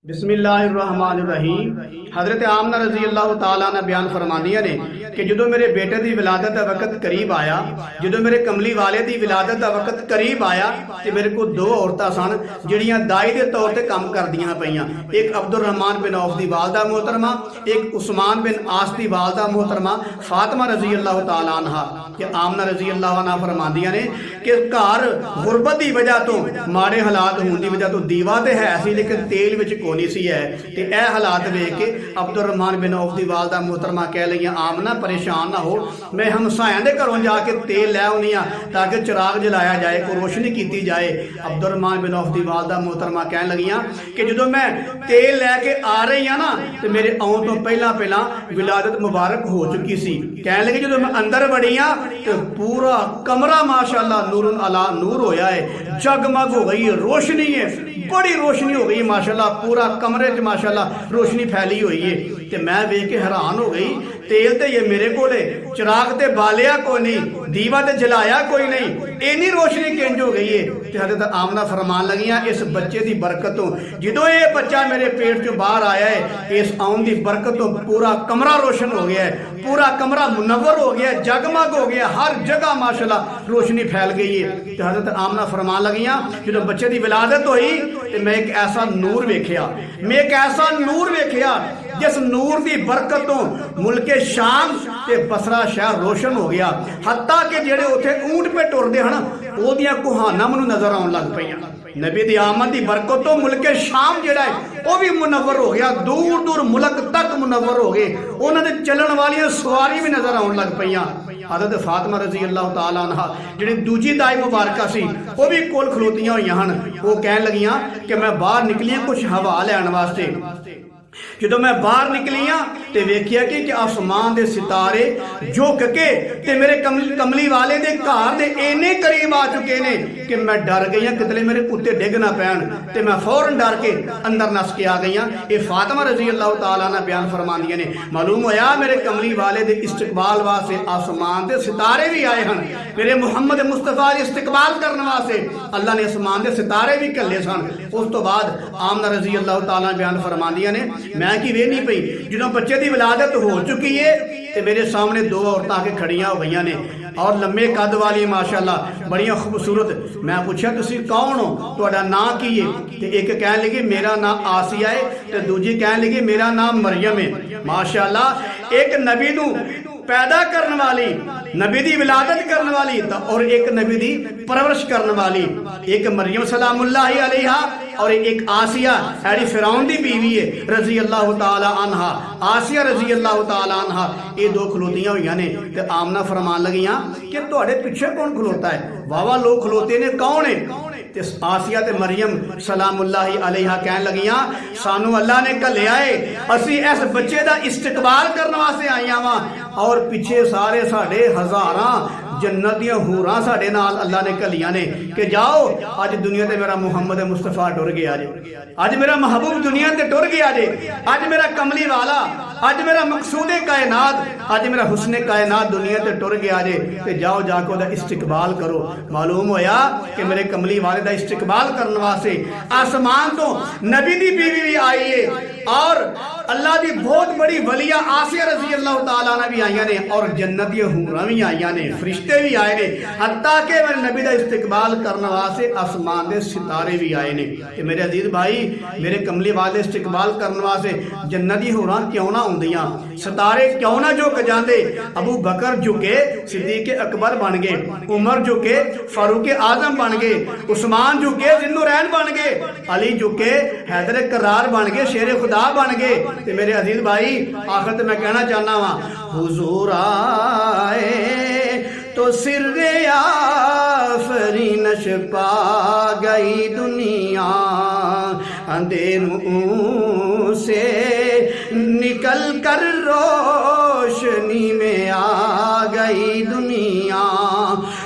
बिस्मिल्लाहिर्रहमानिर्रहीम। हज़रत आमना रज़ी अल्लाह तआला ने बयान फरमानिया ने कि जो मेरे बेटे की विलादत का वक्त करीब आया, जो मेरे कमली वाले की विलादत का वक्त करीब आया तो मेरे को दो औरतां सन जिहड़ियां दाई के तौर पर काम करदियां पईयां। एक अब्दुर्रहमान बिन औफ की वालदा मोहतरमा, एक उस्मान बिन आस की वालदा मोहतरमा फातिमा रज़ी अल्लाह तआला अन्हा। कि आमना रज़ी अल्लाह अन्हा फरमांदियां ने कि घर गुरबत की वजह तो माड़े हालात होने की वजह तो दीवा तो है सी लेकिन तेल विच कोनी सी है। ते यह हालात वेख के अब्दुर्रहमान बिन औफ की वालदा मोहतरमा कह लगी आमना परेशान ना हो, मैं हमसायां दे घरों जाके तेल लै आउनी आ ताकि चिराग जलाया जाए, कोई रोशनी की जाए। अब्दुर्रहमान बिन औफ की वालदा मोहतरमा कह लगियां कि जो मैं तेल लैके आ रही हाँ ना तो मेरे आउन तो पहला विलादत मुबारक हो चुकी सी। कह लगी जो मैं अंदर बड़ी हाँ तो पूरा कमरा माशाअल्लाह नूरुन अला नूर होया है, जगमग हो गई है, रोशनी है, बड़ी रोशनी हो गई है माशाअल्लाह, पूरा कमरे च माशाअल्लाह रोशनी फैली हुई है। ते मैं वेख के हैरान हो गई, तेल ते ये मेरे कोले, चिराग ते बालिया कोई नहीं, दीवा ते जलाया कोई नहीं, इन्नी रोशनी किंज हो गई है। ते हज़रत आमना फरमान लगियां इस बच्चे की बरकत तो, जो ये बच्चा मेरे पेट चो बाहर आया है इस आउन की बरकत तो पूरा कमरा रोशन हो गया है, पूरा कमरा मुनव्वर हो गया, जगमग हो गया, हर जगह माशाअल्लाह रोशनी फैल गई है। तो हज़रत आमना फरमान लगियां जो बच्चे की विलादत हुई तो मैं एक ऐसा नूर वेख्या, मैं एक ऐसा नूर वेख्या जिस नूर की बरकत तो मुल्के शाम ते बसरा शहर रोशन हो गया। हत्ता के जेड़े उथे ऊंट पे टुरदे हन ओदियां कुहाना मैनूं नजर आउण लग पईयां। नबी दी आमद की बरकत तो मुल्के शाम जेड़ा है वह भी मुनव्वर हो गया, दूर दूर मुल्क तक मुनव्वर हो गए, उन्हां दे चलण वालियां सवारी भी नजर आउण लग पईयां। हज़रत फातिमा रज़ी अल्लाह तआला अन्हा जिहड़ी दूजी दाई मुबारका सी वह भी कोल खलोतियां होईयां हन। वो कहण लगियां कि मैं बाहर निकली कुछ हवा लैण वास्ते। जो मैं बाहर निकली हाँ तो वेख्या कि आसमान के सितारे झुक के ते मेरे कमली वाले दे घर दे इन्ने करीब आ चुके ने कि मैं डर गई हाँ कितने मेरे उत्ते डिग ना पैन, ते मैं फौरन डर के अंदर नस के आ गई हाँ। ये फातिमा रज़ी अल्लाह तआला ने बयान फरमांदियां ने मालूम होया मेरे कमली वाले दे इस्तकबाल वास्ते आसमान के सितारे भी आए हैं, मेरे मुहम्मद मुस्तफा के इस्तकबाल करने वास्ते अल्लाह ने आसमान के सितारे भी घल्ले सन। उस तो बाद आमना रज़ी अल्लाह तआला बयान फरमांदियां ने मैं की वे नहीं पई जो बच्चे की विलादत हो चुकी है तो मेरे सामने दो औरतां आके खड़ियां हो गई ने और लम्बे कद वाली माशाअल्लाह बड़ियां खूबसूरत। मैं पूछा तुसी कौन हो, तुहाडा नाम की है? तो एक कह लगी मेरा नाम आसिया है तो दूजी कह लगी मेरा नाम मरियम है। माशाअल्लाह एक नबी नू पैदा करने वाली, नबी की विलादत करने वाली और एक नबी की परवरिश करने वाली, एक मरियम सलामुल्लाहि अलैहा और एक आसिया ऐडी फिरौन की बीवी है रज़ी अल्लाह तआला अन्हा, आसिया रज़ी अल्लाह तआला अन्हा। ये दो खलोतियां हुई ने ते आमना फरमान लगियां कि तुहाडे पिछे कौन खलोता है? वावा लोग खलोते ने, कौन है? आसिया ते मरियम सलामुल्लाहि अलैहा कहन लगियां सानू अल्लाह ने घल्लिया है, असी इस बच्चे का इस्तकबाल करने वास्ते आईयां वा और पिछे सारे साडे हज़ारां जन्नत दियां हूरां साडे नाल अल्लाह ने घल्लियां ने कि जाओ अज दुनिया ते मेरा मुहम्मद मुस्तफा टुर गया जे, अज मेरा महबूब दुनिया ते टुर गया जे, अज मेरा कमली वाला, अज मेरा मकसूदे कायनात, अज मेरा हुस्ने कायनात दुनिया ते टुर गया जे, ते जाओ जाके उसदा इस्तकबाल करो। मालूम होया कि मेरे कमली वाले दा इस्तकबाल करने वास्ते आसमान तो नबी दी बीवी भी आई है और अल्लाह की बहुत बड़ी वलिया आसिया रज़ी अल्लाह तआला ने भी आईयां ने और जन्नत दी हूरां भी आईयां ने, फरिश्ते भी आए ने, हत्ता के मेरे नबी का इस्तकबाल करने वास्ते आसमान के सितारे भी आए ने। ते मेरे अजीज भाई मेरे कमली वाले इस्तकबाल करने वास्ते जन्नत दी हूरां क्यों ना आउंदियां, सितारे क्यों ना झुक जाते? अबू बकर झुके सिद्दीक अकबर बन गए, उमर झुके फारूक आजम बन गए, उस्मान झुके ज़िन्नुरैन बन गए, अली झुके हैदर करार बन गए, शेर खुदा बन गए। ते मेरे अजीज भाई आखिर तो मैं कहना चाहना वा हुजूर आए तो सिर्रे आफरीनश पा गई दुनिया, अंधेरों से निकल कर रोशनी में आ गई दुनिया,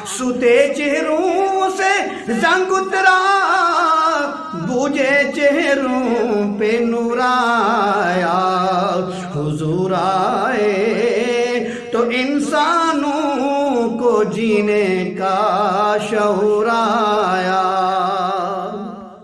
सुते चेहरों से जंग उतरा बूझे चेहरों पे नूर आया, हुजूर आए तो इंसान